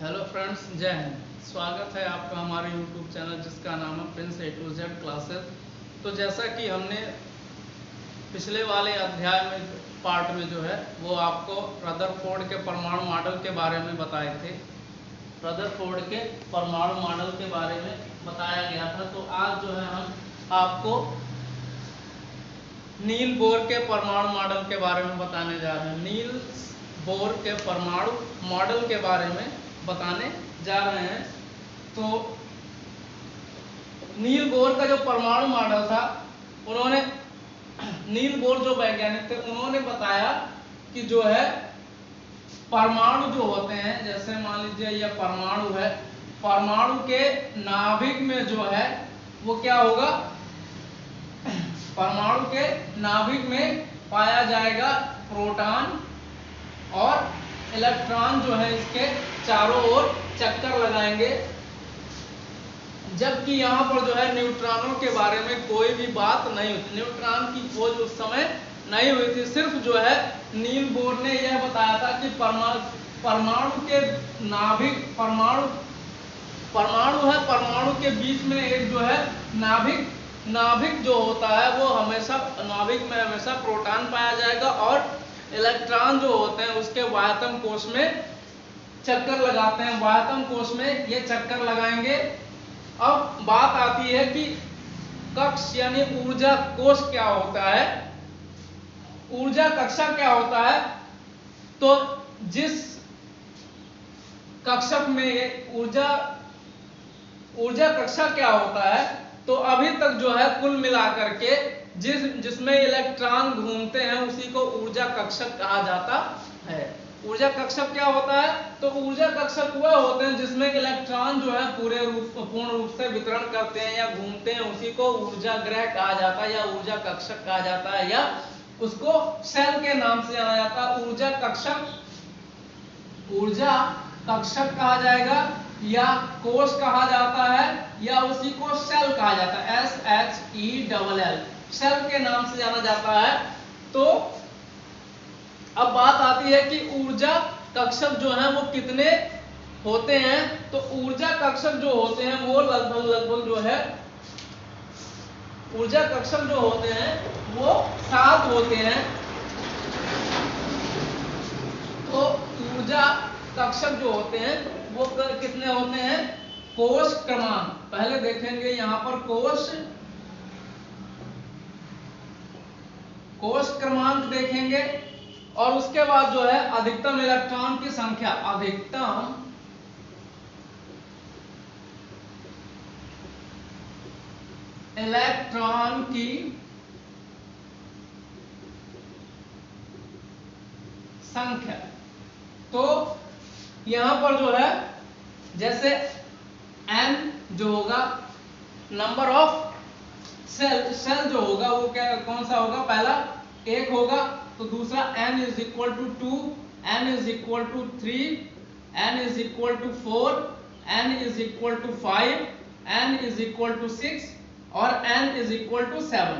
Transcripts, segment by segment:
Hello friends, जय हिंद। स्वागत है आपका हमारे यूट्यूब चैनल जिसका नाम है Prince A to Z classes. तो जैसा कि हमने पिछले वाले अध्याय में पार्ट में जो है वो आपको रदरफोर्ड के परमाणु मॉडल के बारे में बताए थे। रदरफोर्ड के परमाणु मॉडल के बारे में बताया गया था। तो आज जो है हम आपको नील बोर के परमाणु मॉडल के बारे में बताने जा रहे हैं। नील बोर के परमाणु मॉडल के बारे में बताने जा रहे हैं। तो नील बोर का जो परमाणु मॉडल था, उन्होंने नील बोर जो वैज्ञानिक थे उन्होंने बताया कि जो है परमाणु जो होते हैं, जैसे मान लीजिए यह परमाणु है, परमाणु के नाभिक में जो है वो क्या होगा, परमाणु के नाभिक में पाया जाएगा प्रोटॉन और इलेक्ट्रॉन जो है इसके चारों ओर चक्कर लगाएंगे। जबकि यहाँ पर जो है न्यूट्रॉनों के बारे में कोई भी बात नहीं हुई थी, न्यूट्रॉन की खोज उस समय नहीं हुई थी। सिर्फ जो है नील बोर ने यह बताया था कि परमाणु के नाभिक, परमाणु है, परमाणु के बीच में एक जो है नाभिक जो होता है वो हमेशा नाभिक में हमेशा प्रोटॉन पाया जाएगा और इलेक्ट्रॉन जो होते हैं उसके वायतम कोश में चक्कर लगाते हैं, वायतम कोश में ये चक्कर लगाएंगे। अब बात आती है कि कक्ष यानी ऊर्जा कोश क्या होता है, ऊर्जा कक्षा क्या होता है। तो जिस कक्षक में ऊर्जा कक्षा क्या होता है, तो अभी तक जो है कुल मिलाकर के जिसमें इलेक्ट्रॉन घूमते हैं उसी को ऊर्जा कक्षक कहा जाता है। ऊर्जा कक्षक क्या होता है, तो ऊर्जा कक्षक वह होते हैं जिसमें इलेक्ट्रॉन जो है पूर्ण रूप से वितरण करते हैं या घूमते हैं, उसी को ऊर्जा ग्रह कहा जाता है या ऊर्जा कक्षक कहा जाता है, या उसको सेल के नाम से जाना जाता है। ऊर्जा कक्षक कहा जाएगा या कोश कहा जाता है या उसी को सेल कहा जाता है, SHELL, सेल के नाम से जाना जाता है। तो अब बात आती है कि ऊर्जा कक्षक जो है वो कितने होते हैं। तो ऊर्जा कक्षक जो होते हैं वो लगभग जो है ऊर्जा कक्षक जो होते हैं वो 7 होते हैं। तो ऊर्जा कक्षक जो होते हैं वो कितने होते हैं, कोश क्रमांक पहले देखेंगे यहाँ पर, कोश क्रमांक देखेंगे और उसके बाद जो है अधिकतम इलेक्ट्रॉन की संख्या, अधिकतम इलेक्ट्रॉन की संख्या। तो यहां पर जो है जैसे n जो होगा नंबर ऑफ सेल जो होगा वो कौन सा होगा, पहला 1 होगा, तो दूसरा n is equal to 2, n is equal to 3, n is equal to 4, n is equal to 5, n is equal to 6 और n इज इक्वल टू 7।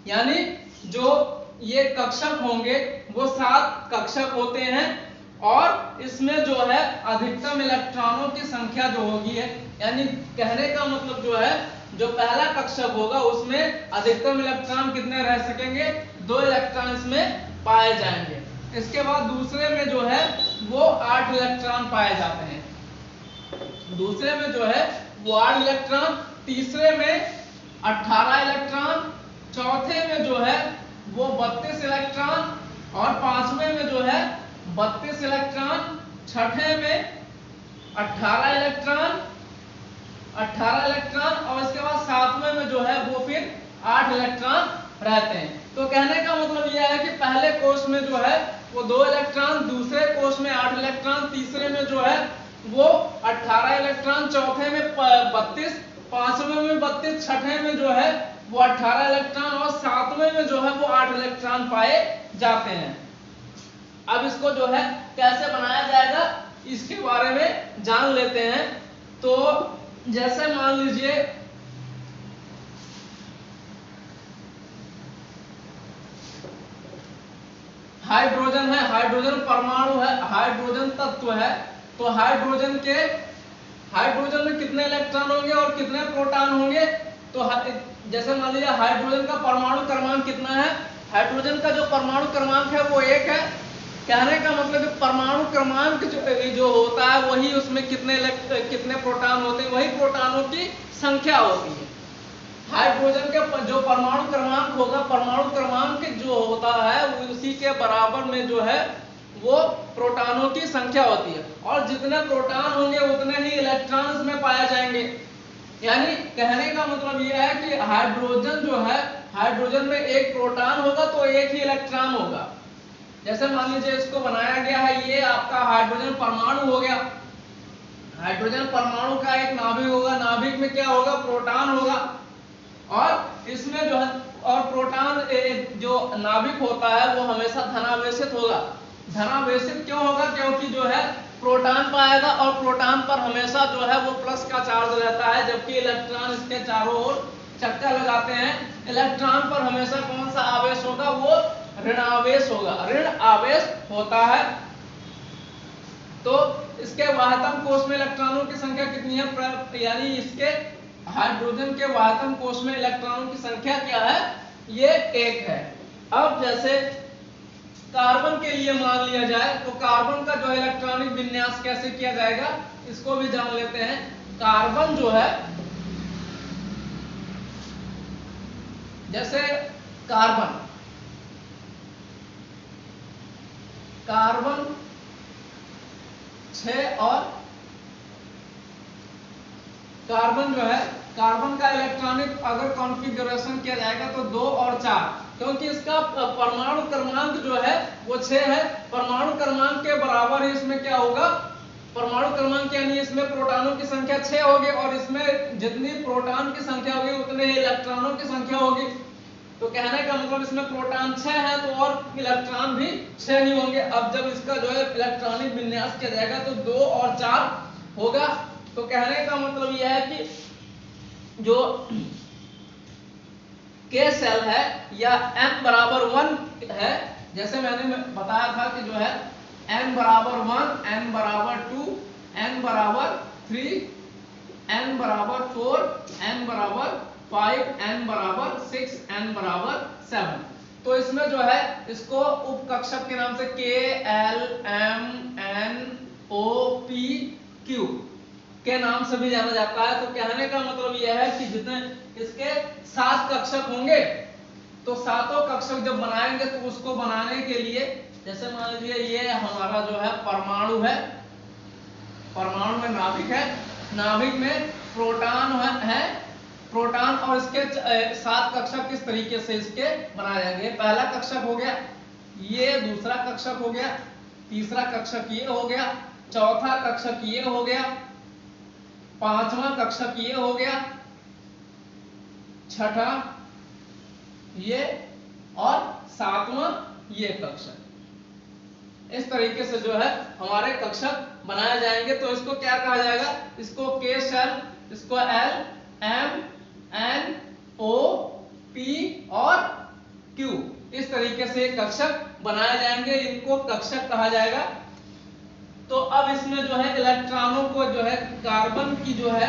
यानी जो ये कक्षक होंगे वो 7 कक्षक होते हैं और इसमें जो है अधिकतम इलेक्ट्रॉनों की संख्या जो होगी है, यानी कहने का मतलब जो है जो पहला कक्षक होगा उसमें अधिकतम इलेक्ट्रॉन कितने रह सकेंगे, 2 इलेक्ट्रॉन इसमें पाए जाएंगे। इसके बाद दूसरे में जो है वो 8 इलेक्ट्रॉन पाए जाते हैं, दूसरे में जो है वो 8 इलेक्ट्रॉन, तीसरे में 18 इलेक्ट्रॉन, चौथे में जो है वो 32 इलेक्ट्रॉन और पांचवें में जो है 32 इलेक्ट्रॉन, छठे में 18 इलेक्ट्रॉन और इसके बाद सातवें में जो है वो फिर 8 इलेक्ट्रॉन रहते हैं। तो कहने का मतलब यह है कि पहले कोश में जो है वो 2 इलेक्ट्रॉन, दूसरे कोश में 8 इलेक्ट्रॉन, तीसरे में जो है वो 18 इलेक्ट्रॉन, चौथे में 32, पांचवें में 32, छठे में जो है वो 18 इलेक्ट्रॉन और सातवें में जो है वो 8 इलेक्ट्रॉन पाए जाते हैं। अब इसको जो है कैसे बनाया जाएगा इसके बारे में जान लेते हैं। तो जैसे मान लीजिए हाइड्रोजन है, हाइड्रोजन परमाणु है, हाइड्रोजन तत्व है, तो हाइड्रोजन में कितने इलेक्ट्रॉन होंगे और कितने प्रोटॉन होंगे? तो जैसे मान लीजिए हाइड्रोजन का परमाणु क्रमांक कितना है? हाइड्रोजन का जो परमाणु क्रमांक है वो 1 है। कहने का मतलब परमाणु क्रमांक जो होता है वही उसमें कितने प्रोटॉन होते हैं, वही प्रोटॉनों की संख्या होती है। हाइड्रोजन के जो परमाणु क्रमांक होगा, परमाणु क्रमांक जो होता है उसी के बराबर में जो है वो प्रोटॉनों की संख्या होती है, और जितने प्रोटॉन होंगे उतने ही इलेक्ट्रॉन्स में पाए जाएंगे। यानी कहने का मतलब यह है कि हाइड्रोजन जो है, हाइड्रोजन में एक प्रोटॉन होगा तो एक ही इलेक्ट्रॉन होगा। जैसे मान लीजिए इसको बनाया गया है, ये आपका हाइड्रोजन परमाणु हो गया। हाइड्रोजन परमाणु का एक नाभिक होगा, नाभिक में क्या होगा? प्रोटॉन होगा, और इसमें जो है, और प्रोटॉन जो नाभिक होता है वो हमेशा धनावेशित होगा। धनावेशित क्यों होगा? क्योंकि जो है प्रोटॉन पाएगा और प्रोटॉन पर हमेशा जो है वो प्लस का चार्ज रहता है, जबकि इलेक्ट्रॉन इसके चारों ओर चक्कर लगाते हैं। इलेक्ट्रॉन पर हमेशा कौन सा आवेश होगा? वो ऋण आवेश होगा, ऋण आवेश होता है। तो इसके वाहकम कोष में इलेक्ट्रॉनों की संख्या कितनी है? यानी इसके हाइड्रोजन के वाहकम कोष में इलेक्ट्रॉनों की संख्या क्या है? ये 1 है। अब जैसे कार्बन के लिए मान लिया जाए तो कार्बन का जो इलेक्ट्रॉनिक विन्यास कैसे किया जाएगा इसको भी जान लेते हैं। कार्बन जो है, जैसे कार्बन 6 और कार्बन जो है, कार्बन का इलेक्ट्रॉनिक अगर कॉन्फ़िगरेशन किया जाएगा तो 2 और 4, क्योंकि इसका परमाणु क्रमांक जो है वो 6 है। परमाणु क्रमांक के बराबर ही इसमें क्या होगा? परमाणु क्रमांक यानी इसमें प्रोटॉनों की संख्या 6 होगी, और इसमें जितनी प्रोटॉन की संख्या होगी उतने ही इलेक्ट्रॉनों की संख्या होगी। तो कहने का मतलब इसमें प्रोटॉन 6 है तो और इलेक्ट्रॉन भी 6 ही होंगे। अब जब इसका जो है इलेक्ट्रॉनिक विन्यास किया जाएगा तो 2 और 4 होगा। तो कहने का मतलब यह है कि जो K सेल है या n बराबर 1 है, जैसे मैंने बताया था कि जो है n बराबर 1, n बराबर 2, n बराबर 3, n बराबर 4, n बराबर 5, n बराबर 6, n बराबर 7। तो इसमें जो है इसको उपकक्षक के नाम से K, L, M, N, O, P, Q के नाम से भी जाना जाता है। तो कहने का मतलब यह है कि जितने इसके 7 कक्षक होंगे तो सातों कक्षक जब बनाएंगे तो उसको बनाने के लिए, जैसे मान लीजिए ये हमारा जो है परमाणु है, परमाणु में नाभिक है, नाभिक में प्रोटॉन है, प्रोटॉन और इसके 7 कक्षक किस तरीके से इसके बनाए जाएंगे। पहला कक्षक हो गया, ये दूसरा कक्षक हो गया, तीसरा कक्षक ये हो गया, चौथा कक्षक ये हो गया, पांचवा कक्षक ये हो गया, छठा ये और सातवां ये कक्षक। इस तरीके से जो है हमारे कक्षक बनाए जाएंगे। तो इसको क्या कहा जाएगा? इसको K सेल, इसको L, M, N, O, P और Q, इस तरीके से कक्षक बनाए जाएंगे। इनको कक्षक कहा जाएगा। तो अब इसमें जो है इलेक्ट्रॉनों को जो है कार्बन की जो है,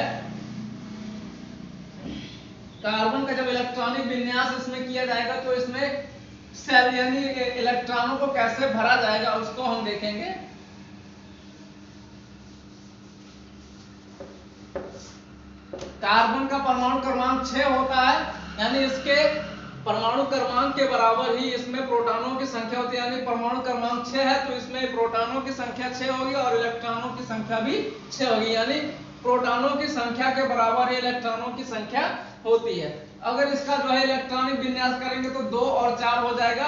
कार्बन का जब इलेक्ट्रॉनिक विन्यास इसमें किया जाएगा तो इसमें सेल यानी इलेक्ट्रॉनों को कैसे भरा जाएगा उसको हम देखेंगे। कार्बन का परमाणु क्रमांक 6 होता है, यानी इसके परमाणु क्रमांक के बराबर ही इसमें प्रोटॉनों की संख्या होती है। यानी परमाणु क्रमांक 6 है तो इसमें प्रोटॉनों की संख्या 6 होगी और इलेक्ट्रॉनों की संख्या भी 6 होगी। यानी प्रोटॉनों की संख्या के बराबर ही इलेक्ट्रॉनों की संख्या होती है। अगर इसका जो है इलेक्ट्रॉनिक विन्यास करेंगे तो 2 और 4 हो जाएगा।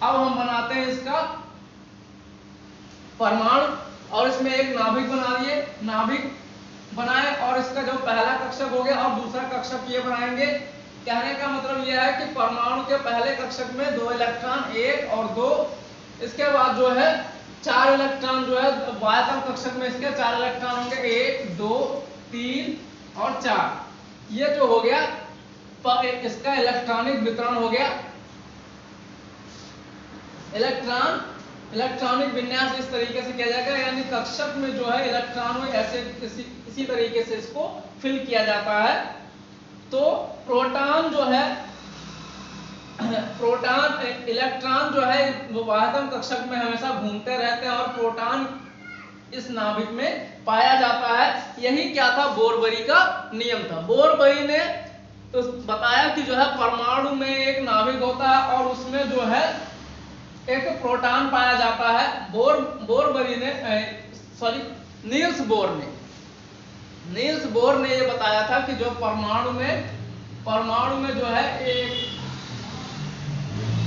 अब हम बनाते हैं इसका परमाणु और इसमें एक नाभिक बना दिए, नाभिक बनाए और इसका जो पहला कक्षक हो गया और दूसरा कक्षक ये बनाएंगे। कहने का मतलब यह है कि परमाणु के पहले कक्षक में 2 इलेक्ट्रॉन, 1 और 2, इसके बाद जो है 4 इलेक्ट्रॉन जो है वायतम कक्षक में इसके 4 इलेक्ट्रॉन होंगे, 1, 2, 3 और 4। ये जो हो गया इसका इलेक्ट्रॉनिक वितरण हो गया। इलेक्ट्रॉन इलेक्ट्रॉनिक विन्यास इस तरीके से किया जाएगा, यानी कक्षक में जो है इलेक्ट्रॉन ऐसे इसी तरीके से इसको फिल किया जाता है। तो प्रोटॉन जो है प्रोटॉन इलेक्ट्रॉन जो है वो वाहकम कक्षक में हमेशा घूमते रहते हैं और प्रोटॉन इस नाभिक में पाया जाता है। यही क्या था, बोरबरी का नियम था। बोरबरी ने तो बताया कि जो है परमाणु में एक नाभिक होता है और उसमें जो है एक प्रोटॉन पाया जाता है। बोरबरी ने नील्स बोर ने ये बताया था कि जो परमाणु में जो है एक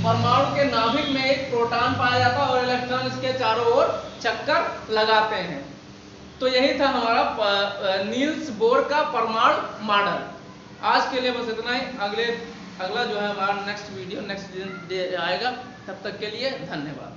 परमाणु के नाभिक में एक प्रोटॉन पाया जाता है और इलेक्ट्रॉन इसके चारों ओर चक्कर लगाते हैं। तो यही था हमारा नील्स बोर का परमाणु मॉडल। आज के लिए बस इतना ही। अगला जो है हमारा नेक्स्ट वीडियो नेक्स्ट डे आएगा। तब तक के लिए धन्यवाद।